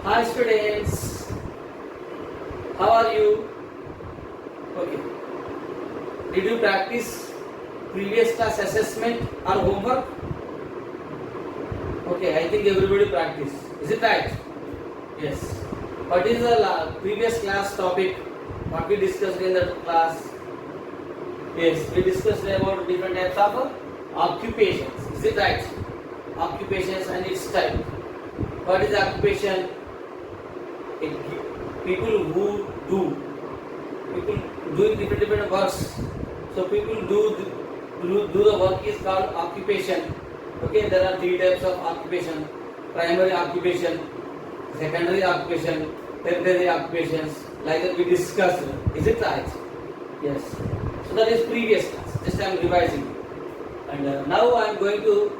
Hi students, how are you? Okay. Did you practice previous class assessment or homework? Okay, I think everybody practiced. Is it right? Yes. What is the previous class topic? What we discussed in the class? Yes, we discussed about different types of occupations. Is it right? Occupations and its type. What is occupation? People who people doing different works. So people do the work is called occupation. Okay, there are three types of occupation: primary occupation, secondary occupation, tertiary occupations. Like that we discussed. Is it right? Yes. So that is previous class. Just I am revising. And now I am going to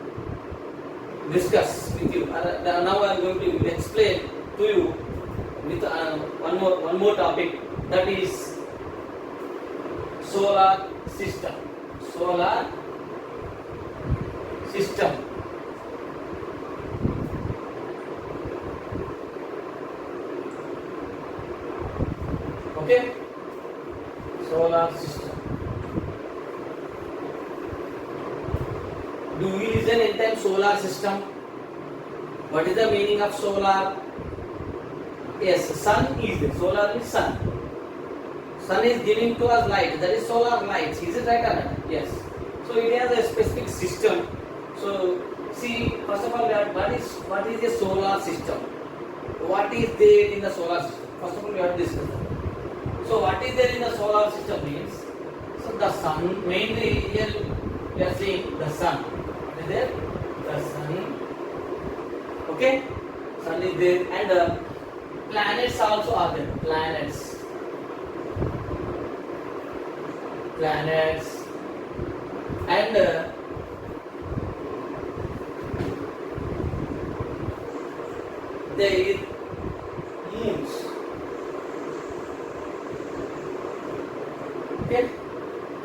discuss with you. Now I am going to explain to you with one more topic, that is solar system. Solar system. Okay? Solar system. Do we listen anytime solar system? What is the meaning of solar? Yes, sun is there. Solar is sun. Sun is giving to us light. That is solar light. Is it right or not? Yes. So it has a specific system. So see, first of all, what is a solar system? What is there in the solar system? First of all, we have to discuss that. So what is there in the solar system means, so the sun, mainly here we are seeing the sun. Is there? The sun. Okay? Sun is there, and planets also are there. Planets. And there is moons. Okay?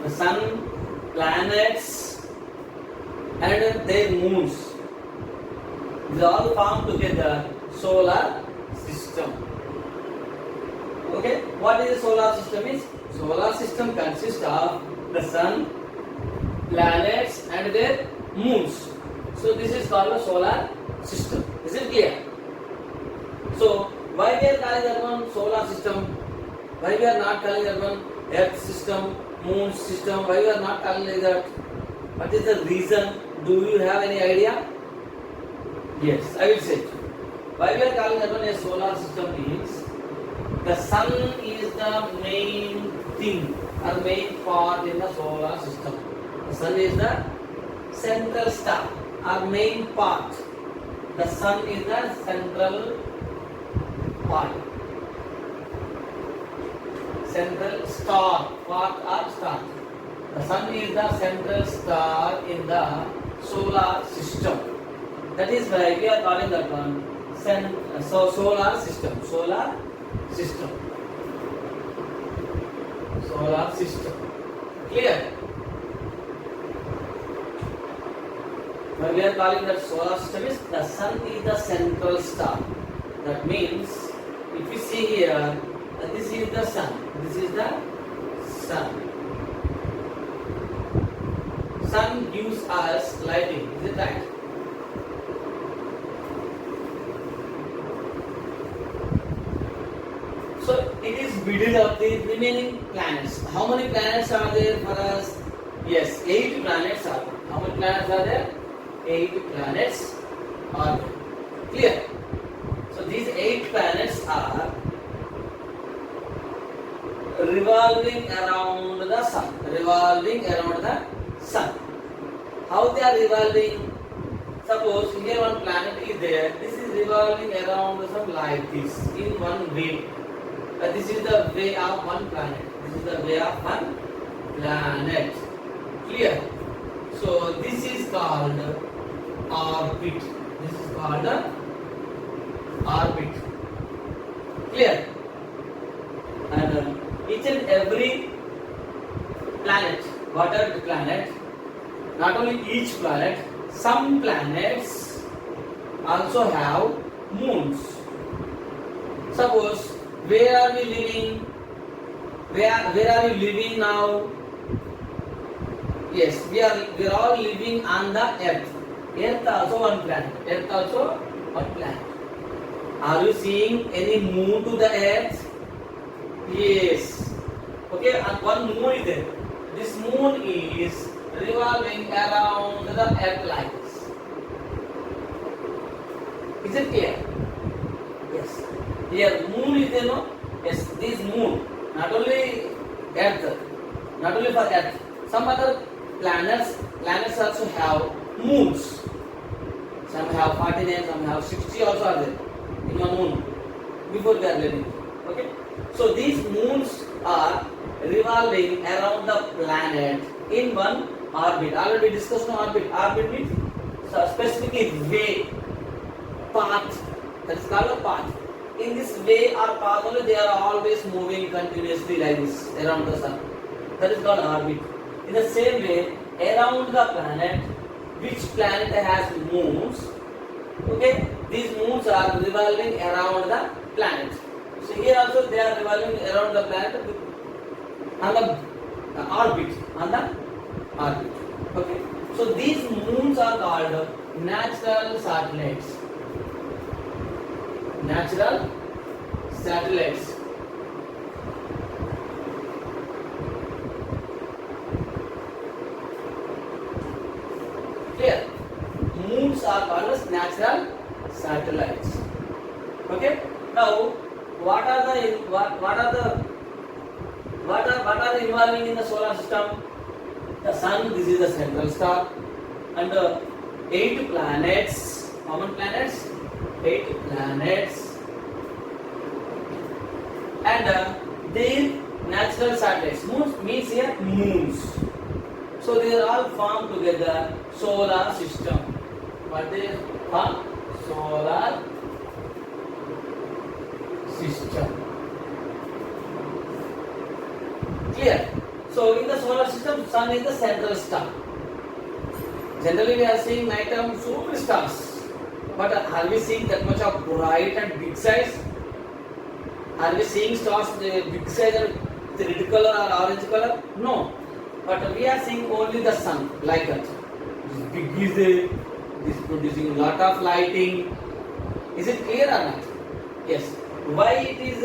The sun, planets, and their moons. They all form together solar system. Okay? What is a solar system is? Solar system consists of the sun, planets, and their moons. So this is called a solar system. Is it clear? So why we are calling that one solar system? Why we are not calling that one earth system, moon system? Why we are not calling like that? What is the reason? Do you have any idea? Yes, I will say. Why we are calling that one a solar system means the sun is the main thing or main part in the solar system. The sun is the central star or main part. The sun is the central part. Central star, part or star. The sun is the central star in the solar system. That is why we are calling that one solar system. Solar system. Solar system. Clear? When we are calling that solar system is the sun is the central star. That means if you see here, this is the sun. This is the sun. Sun gives us lighting. Is it right? So it is middle of the remaining planets. How many planets are there for us? Yes, 8 planets are there. How many planets are there? 8 planets are there. Clear? So these 8 planets are revolving around the sun. Revolving around the sun. How they are revolving? Suppose here one planet is there. This is revolving around the sun like this in one way. This is the way of one planet. This is the way of one planet. Clear? So this is called orbit. This is called the orbit. Clear? And each and every planet, what are the planet? Not only each planet, some planets also have moons. Suppose, where are we living? Where are you living now? Yes, we are all living on the earth. Earth also one planet. Earth also one planet. Are you seeing any moon to the earth? Yes. Okay, and one moon is there. This moon is revolving around the earth like this. Is it clear? Yes. Here moon is there, no? Yes, this moon. Not only earth, not only for earth. Some other planets also have moons. Some have 49, some have 60 also are there in one moon before they are living. Okay, so these moons are revolving around the planet in one orbit. Already discussed on orbit. Orbit means specifically way, path. That is called a path. In this way or path only they are always moving continuously like this around the sun. That is called orbit. In the same way, around the planet, which planet has moons? Okay, these moons are revolving around the planet. So here also they are revolving around the planet on the orbit, Okay, so these moons are called natural satellites. Natural satellites. Clear? Moons are called as natural satellites. Okay. Now, what are involving in the solar system? The sun. This is the central star, and 8 planets. Common planets. 8 planets, and their natural satellites. Moons means here moons. So they are all formed together solar system. What they form? Solar system. Clear? So in the solar system, sun is the central star. Generally we are seeing night time so many stars. But are we seeing that much of bright and big size? Are we seeing stars big size and red color or orange color? No. But we are seeing only the sun like that. This big is there. This is producing a lot of lighting. Is it clear or not? Yes. Why it is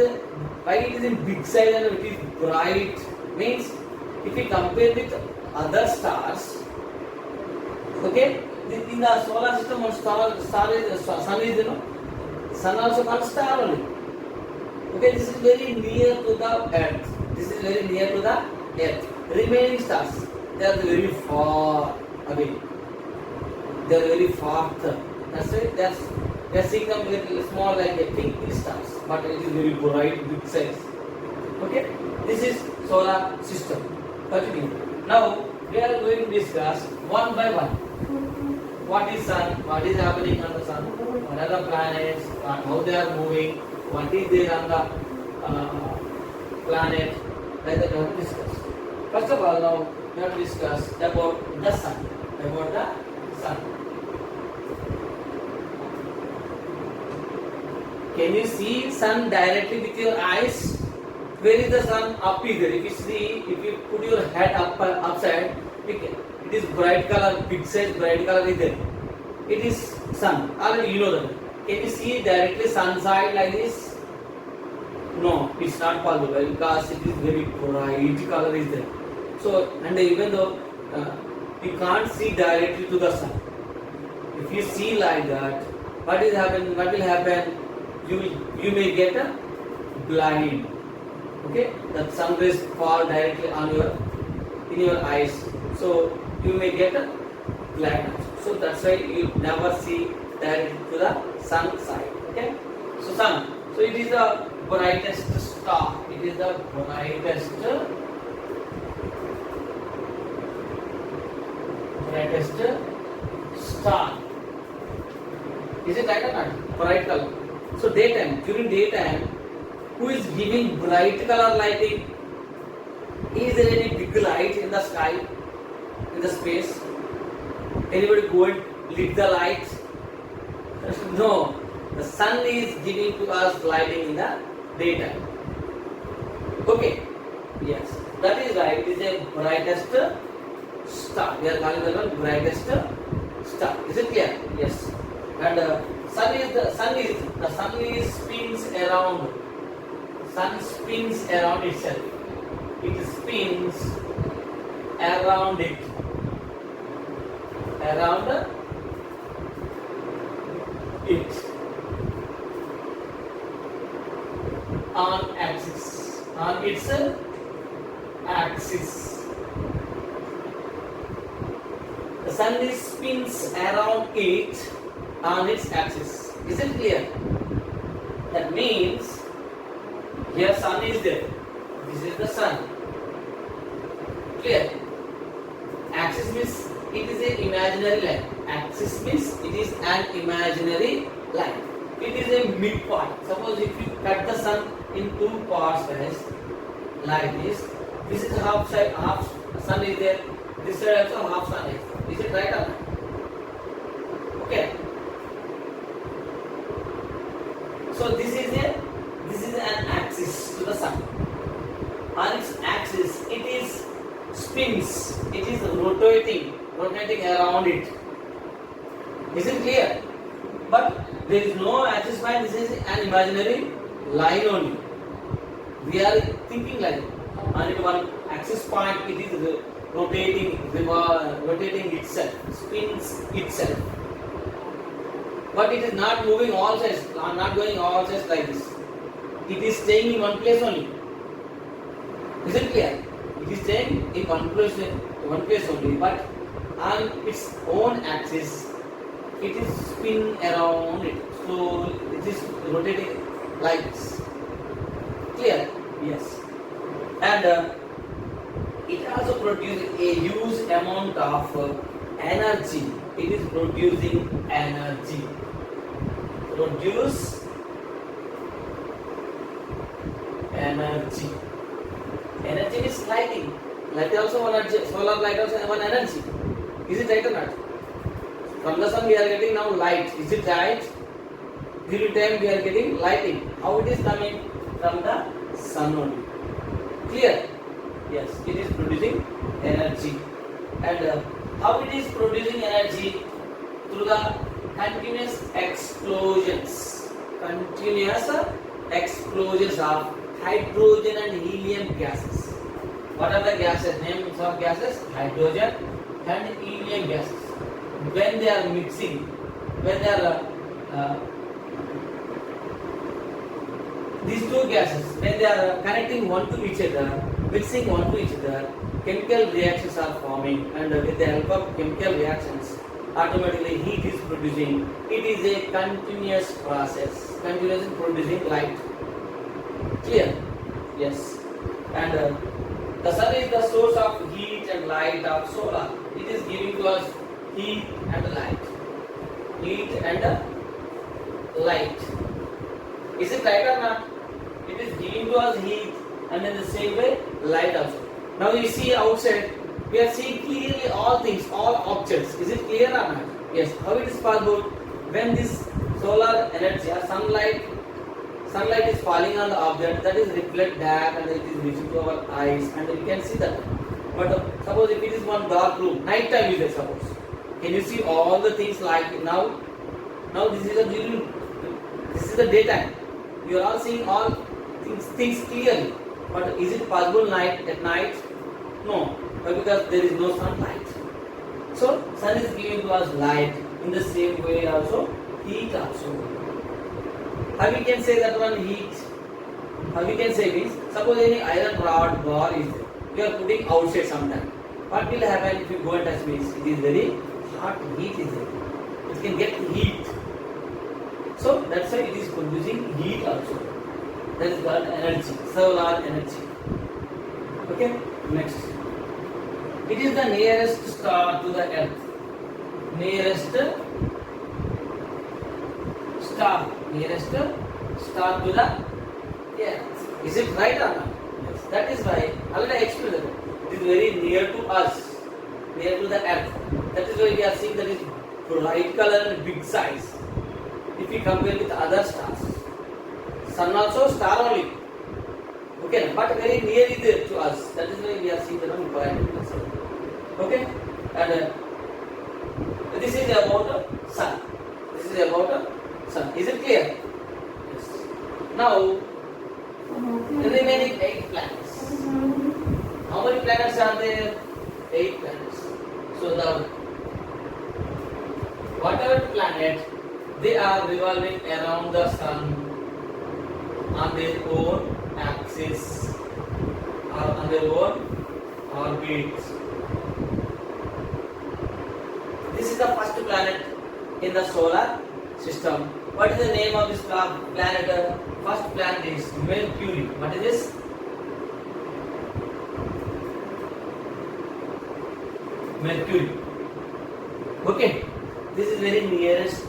in big size and it is bright? Means if we compare with other stars, okay. In the solar system, one sun is, sun also called star only. Okay, this is very near to the earth. This is very near to the earth. Remaining stars, they are very far away. They are very far. That's why they are seeing them very small like a pink stars, but it is very bright, big size. Okay, this is solar system. Continue. Now we are going to discuss one by one. What is sun? What is happening on the sun? What are the planets? How they are moving? What is there on the planet? Like that we have to discuss. First of all, now we have to discuss about the sun. About the sun. Can you see sun directly with your eyes? Where is the sun? Up is there. If you put your head upside, it is bright color, big size bright color is there. It is sun. Already you know that. Can you see directly sun side like this? No, it's not possible because it is very bright color is there. So, and even though you can't see directly to the sun. If you see like that, what will happen? You may get a blind. Okay, the sun rays fall directly in your eyes. So you may get a blind. So that's why you never see directly to the sun side. Okay, so sun. So it is the brightest star. It is the brightest star. Is it right or not? Bright color. So during daytime, who is giving bright color lighting? Is there any big light in the sky, in the space? Anybody go and lit the light? No. The sun is giving to us lighting in the daytime. Okay. Yes. That is why it is a brightest star. We are calling that one brightest star. Is it clear? Yes. And the sun is spins around. Sun spins around itself. It spins around it. Around it. On axis. On its axis. The sun is spins around it on its axis. Is it clear? That means here sun is there. This is the sun. Clear? Axis means it is an imaginary line. Axis means it is an imaginary line. It is a midpoint. Suppose if you cut the sun in two parts guys, like this. This is half side, half sun is there. This side also half sun is there. Is it right or not? Okay. So this is an axis to the sun. On its axis, it is spins. It is rotating around it. Is it clear? But there is no axis point. This is an imaginary line only. We are thinking like on it one axis point. It is rotating itself, spins itself. But it is not moving all sides, not going all sides like this. It is staying in one place only. Is it clear? It is staying in one place only. But on its own axis, it is spinning around it. So it is rotating like this. Clear? Yes. And it also produces a huge amount of energy. It is producing energy. Produce energy. Energy is lighting. Light also one energy. Solar light also one energy. Is it right or not? From the sun we are getting now light. Is it right? Till time we are getting lighting. How it is coming? From the sun only. Clear? Yes, it is producing energy. And how it is producing energy? Through the continuous explosions. Continuous explosions of hydrogen and helium gases. What are the gases? Names of gases? Hydrogen and helium gases. When they are mixing, when they are these two gases, when they are connecting one to each other, mixing one to each other, chemical reactions are forming, and with the help of chemical reactions, automatically heat is producing. It is a continuous process, continuously producing light. Clear? Yes. And the sun is the source of heat and light of solar. It is giving to us heat and light. Heat and light. Is it right or not? It is giving to us heat and in the same way light also. Now you see outside, we are seeing clearly all things, all objects. Is it clear or not? Yes. How it is possible? When this solar energy or sunlight is falling on the object, that is reflect back and it is reaching to our eyes and we can see that. But suppose if it is one dark room, night time is there suppose. Can you see all the things like now? Now this is the daytime. You are all seeing all things clearly. But is it possible at night? No, because there is no sunlight. So sun is giving to us light. In the same way also heat also. How we can say that one heat? How we can say means, suppose any iron rod bar is there. We are putting outside sometime. What will happen if you go and touch means? It is very hot, heat is there. It can get heat. So that's why it is producing heat also. That is called energy, solar energy. Okay, next. It is the nearest star to the earth. Nearest star to the earth. Is it right or not? Yes. That is why, already explained it. It is very near to us, near to the earth. That is why we are seeing that is bright color and big size. if we compare with other stars. Sun also star only. Okay, but very near is there to us. That is why we are seeing the planet. Okay, and this is about sun. This is about sun. Is it clear? Yes. Now, the remaining 8 planets. How many planets are there? 8 planets. So the whatever planet, they are revolving around the sun on their own axis or on their own orbit. This is the first planet in the solar system. What is the name of this planet? First planet is Mercury. What is this? Mercury. Okay. This is very nearest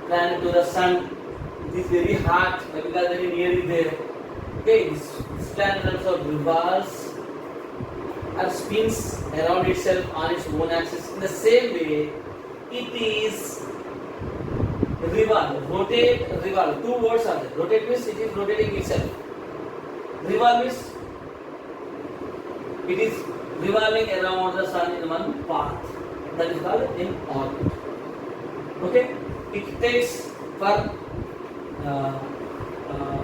planet to the sun. It is very hot because very near is there. Okay. This planet also revolves or spins around itself on its own axis. In the same way, it is revolve, rotate, revolve. 2 words are there. Rotate means it is rotating itself. Revolve means it is revolving around the sun in one path. That is called in orbit. Okay? It takes for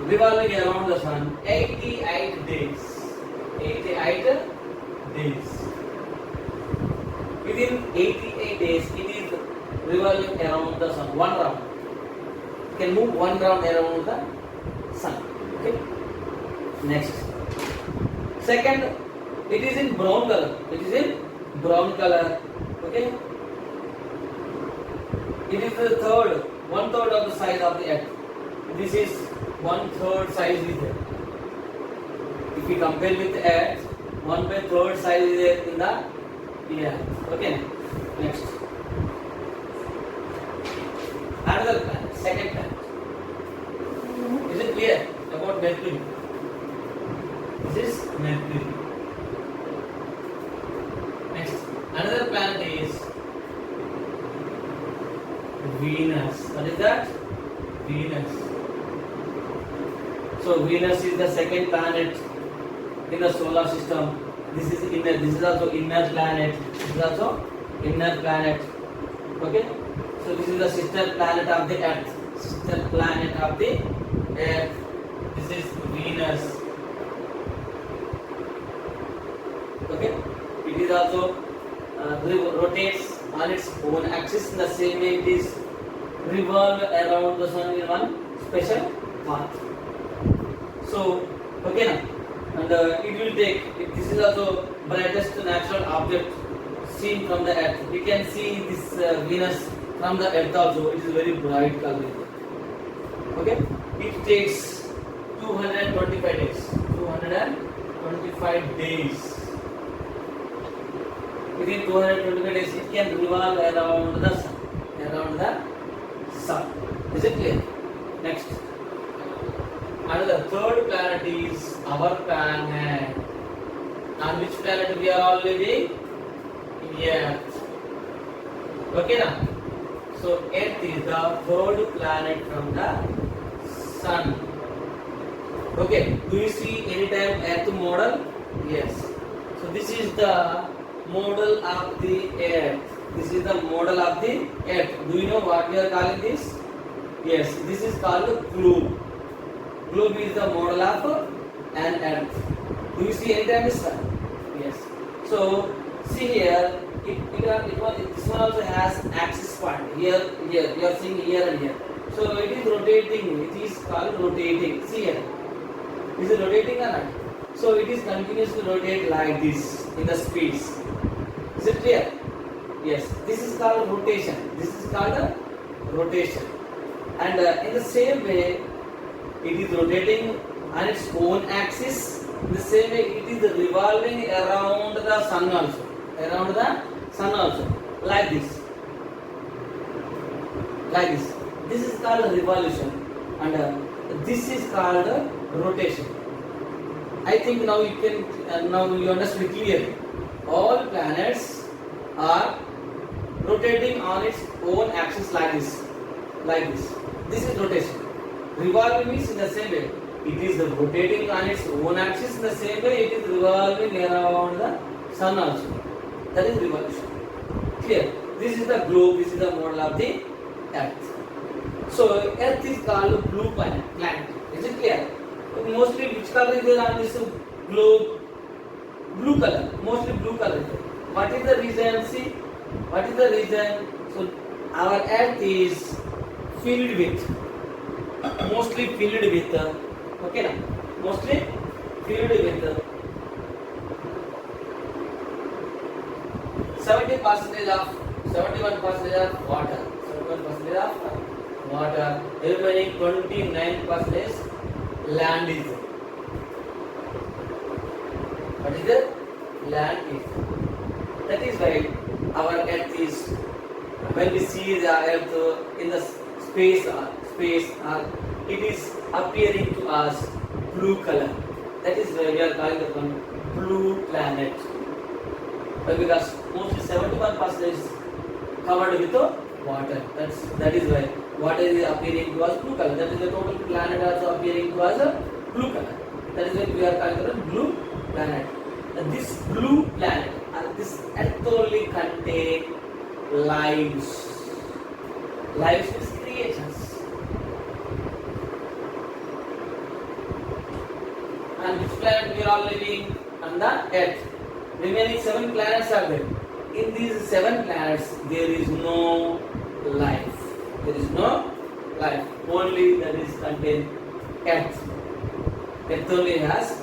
revolving around the sun 88 days. 88 days. Within 88 days, it is revolving around the sun. One round. You can move one round around the sun. Okay. Next. Second, it is in brown color. It is in brown color. Okay. It is the third, 1/3 of the size of the Earth. This is 1/3 size is there. If we compare with the Earth, 1/3 size is there in the Earth. Okay. Next. Another planet, second planet. Is it clear about Mercury? This is Mercury. Next, another planet is Venus. What is that? Venus. So Venus is the second planet in the solar system. This is inner. This is also inner planet. This is also inner planet. Okay. So this is the sister planet of the Earth. Sister planet of the Earth. This is Venus. Okay. It is also rotates on its own axis. In the same way, it is revolve around the sun in one special path. So, okay now. And it will take. This is also brightest natural object seen from the Earth. We can see this Venus from the Earth also. It is very bright color. Okay. It takes 225 days. 225 days. Within 225 days, it can revolve around the sun. Around the sun. Is it clear? Next. Another third planet is our planet. On which planet we are all living? Earth. Okay now. So Earth is the third planet from the sun. Okay. Do you see any time Earth model? Yes. So this is the model of the Earth. This is the model of the Earth. Do you know what we are calling this? Yes. This is called globe. Globe is the model of an Earth. Do you see any time this sun? Yes. So see here. This one also has axis point. Here. You are seeing here and here. So it is rotating. It is called rotating. See here. Is it rotating or not? So it is continuously rotate like this in the space. Is it clear? Yes. This is called rotation. This is called rotation. And in the same way, it is rotating on its own axis. In the same way, it is revolving around the sun also. Around the sun also. Like this. Like this. This is called revolution. And this is called rotation. I think now you can now you understand clearly. All planets are rotating on its own axis like this. like this. This is rotation. Revolving means in the same way. It is rotating on its own axis in the same way it is revolving around the sun also. That is revolution. Clear? This is the globe, this is the model of the earth. So earth is called blue planet. Is it clear? Mostly which color is there on this globe? Blue color. Mostly blue color is there. What is the reason? See? What is the reason? So our earth is filled with, mostly filled with, okay now? Mostly filled with 71% of water. 71% of water. Remaining 29% land is there. What is the land is? That is why our earth is, when we see the earth in the space, it is appearing to us blue color. That is why we are calling the one blue planet. Because mostly 71% is covered with water. That is why water is appearing to us blue color. That is the total planet also appearing to us a blue color. That is why we are calling the blue planet. And this blue planet and this earth only contain lives. Lives means creations. And which planet we are all living? On the earth. Remaining 7 planets are there. In these 7 planets, there is no life. There is no life. Only that is contained earth. Earth only has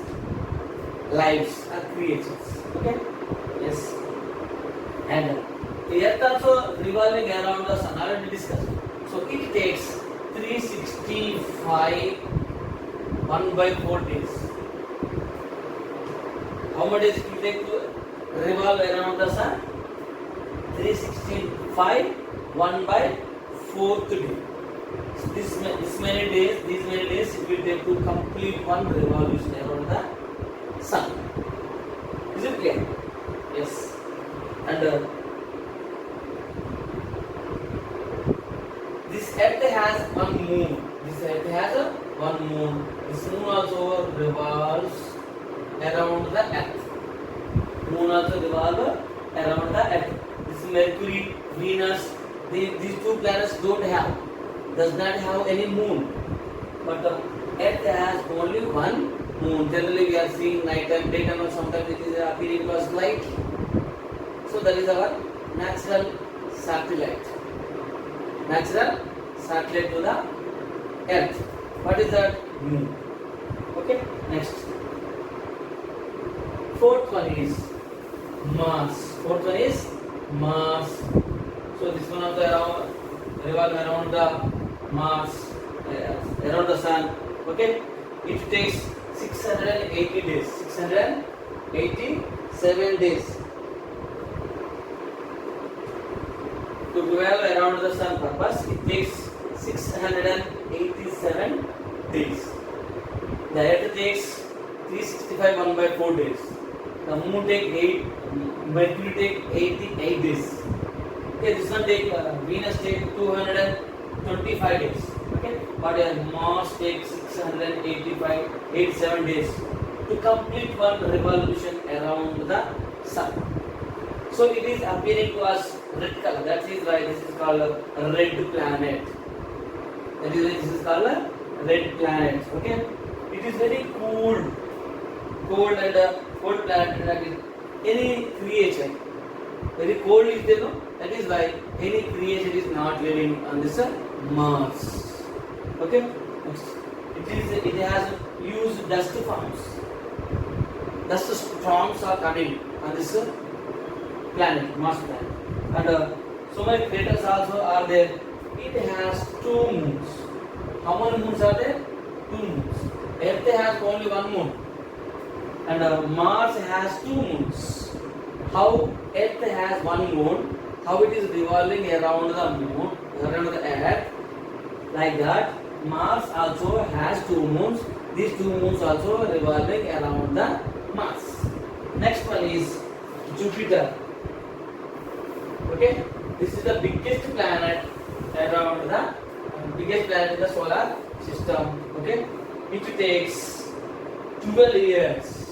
lives or creatures. Okay? Yes. And the earth also revolving around the sun. Already discussed. So it takes 365 1/4 days. How much days it will take to revolve around the sun? 365 1/4 day. So these many days it will take to complete one revolution around the sun. Is it clear? Yes. And this earth has one moon. This earth has one moon. This moon also revolves around the earth. Moon also revolves around the earth. This Mercury, Venus, these 2 planets does not have any moon. But the earth has only one moon. Generally we are seeing night time, daytime, or sometimes it is appearing to us light. So that is our natural satellite. Natural satellite to the earth. What is that? Moon. Okay, next. 4th one is Mars. 4th one is Mars. So this one also revolve around the Mars, around the sun. Okay, it takes 680 days. 687 days to revolve around the sun purpose. It takes 687 days. The earth takes 365 1/4 days. The moon take 8, Mercury take 88 days. Okay, this one take Venus take 225 days. Okay, but Mars takes 87 days to complete one revolution around the sun. So it is appearing to us red color. That is why this is called a red planet. That is why this is called a red planet. Okay, it is very cold and cold planet. That is any creature very cold is there, no? That is why any creature is not living on this Mars. Okay, next. It has used dust forms. Dust storms are coming on this planet, Mars planet, and so many craters also are there. It has 2 moons. How many moons are there? 2 moons. Earth has only 1 moon, and Mars has 2 moons. How Earth has 1 moon? How it is revolving around the moon, around the Earth? Like that, Mars also has 2 moons. These 2 moons also revolving around the Mars. Next one is Jupiter. Okay, this is the biggest planet around the biggest planet in the solar system. Okay, it takes 12 years.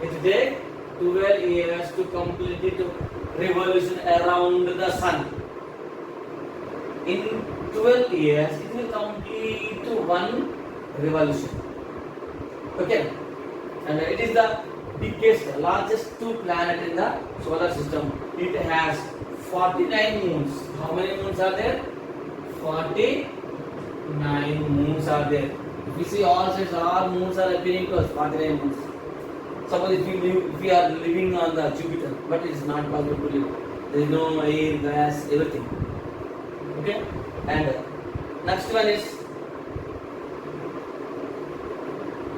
It takes 12 years to complete its revolution around the sun. In 12 years, it will complete one revolution. Okay, and it is the biggest, largest two planet in the solar system. It has 49 moons. How many moons are there? 49 moons are there. If you see all sides, all moons are appearing to us. 49 moons. Suppose if we are living on the Jupiter, but it is not possible to live. There is no air, gas, everything. Okay, and next one is.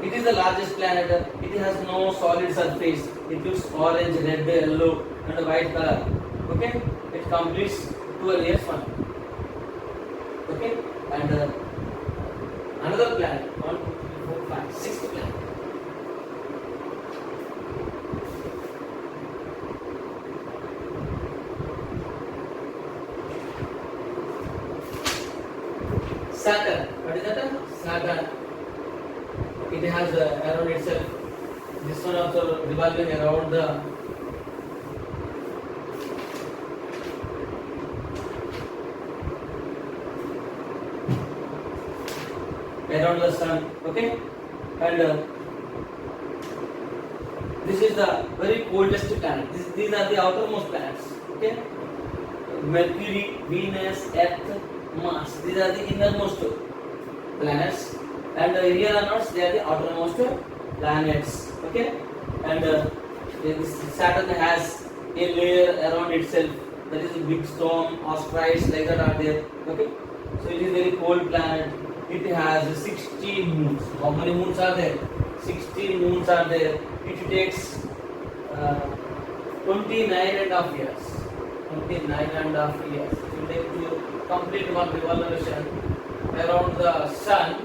It is the largest planet. It has no solid surface. It looks orange, red, yellow, and white color. Okay, it completes 12 years one. Okay, and another planet. 1, 2, 3, 4, 5, 6th planet. Saturn. What is that? Saturn. It has around itself. This one also revolving around the sun. Okay, and this is the very coldest planet. These are the outermost planets. Okay, Mercury, Venus, Earth, Mars. These are the innermost planets. And here are not, they are the outermost planets. Okay, and Saturn has a layer around itself, that is a big storm, asteroids like that are there. Okay, so it is a very cold planet. It has 60 moons. How many moons are there? 60 moons are there. It takes 29.5 years. 29.5 years. It will take to complete one revolution around the sun.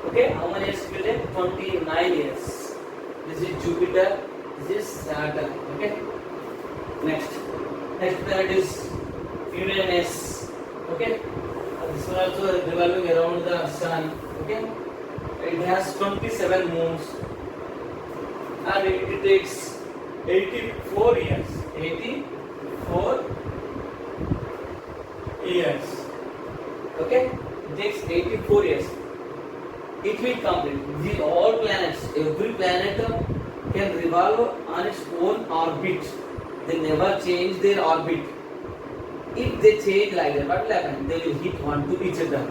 Okay, how many years will take? 29 years. This is Jupiter, this is Saturn. Okay, next planet is Uranus. Okay, this one also revolving around the sun. Okay, it has 27 moons and it takes 84 years. 84 years. Okay, it takes 84 years. It will complete. These all planets, every planet can revolve on its own orbit. They never change their orbit. If they change like that, what will happen? They will hit one to each other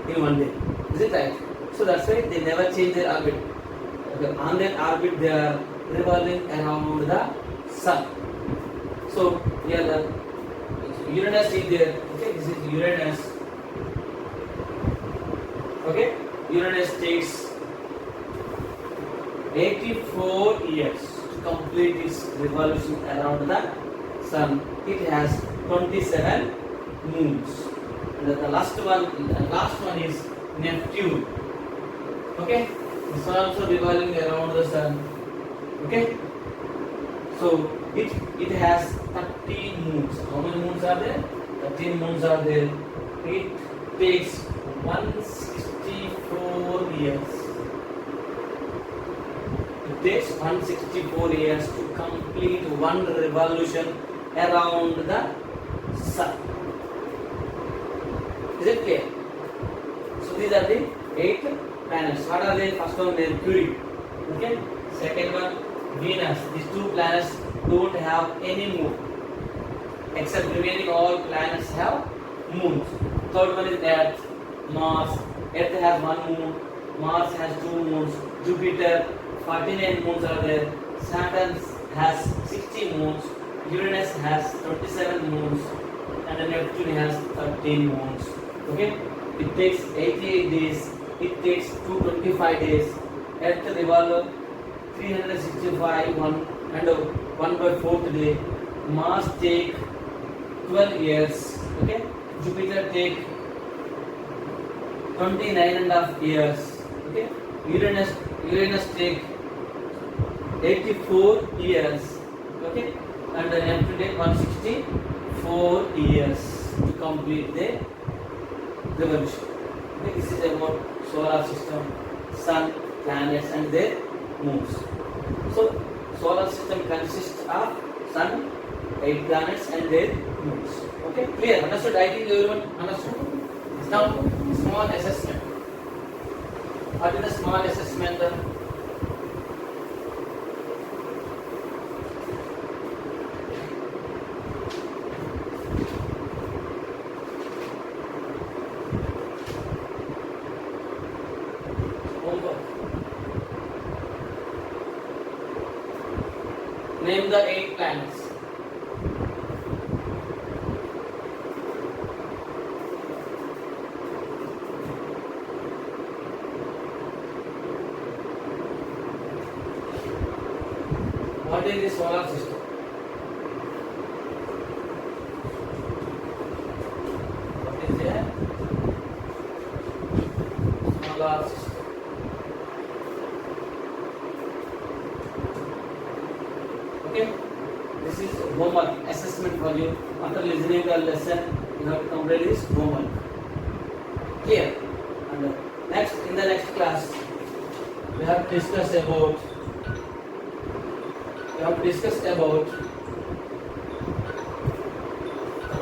in one day. Is it right? So that's why they never change their orbit. Okay. On their orbit, they are revolving around the sun. So here the Uranus is there. Okay, this is Uranus. Okay. Uranus takes 84 years to complete its revolution around the sun. It has 27 moons. And the last one is Neptune. Okay, this one also revolving around the sun. Okay, so it has 13 moons. How many moons are there? 13 moons are there. It takes 164 years. It takes 164 years to complete one revolution around the sun. Is it clear? So these are the 8 planets. What are they? First one, Mercury. Okay. Second one, Venus. These 2 planets don't have any moon, except remaining all planets have moons. Third one is Earth. Mars. Earth has 1 moon. Mars has 2 moons. Jupiter, 49 moons are there. Saturn has 60 moons. Uranus has 27 moons. And Neptune has 13 moons. Okay? It takes 88 days. It takes 225 days. Earth revolve 365 and 1/4 day. Mars take 12 years. Okay? Jupiter take 29.5 years. Okay, Uranus take 84 years. Okay, and Neptune take 164 years to complete the revolution. Okay, this is about solar system, sun, planets and their moons. So solar system consists of sun, 8 planets and their moons. Okay, clear? Understood? I think everyone understood. Now, small assessment. What is the small assessment? Homework. Name the 8 planets. What is the solar system? What is the solar system? Okay, this is homework assessment for you. After listening the lesson, you have to complete this homework. Clear? And next, in the next class, we have discussed about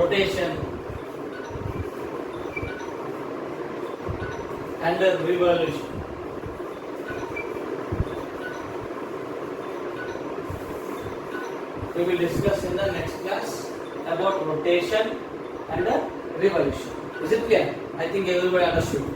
rotation and the revolution. We will discuss in the next class about rotation and the revolution. Is it clear? I think everybody understood.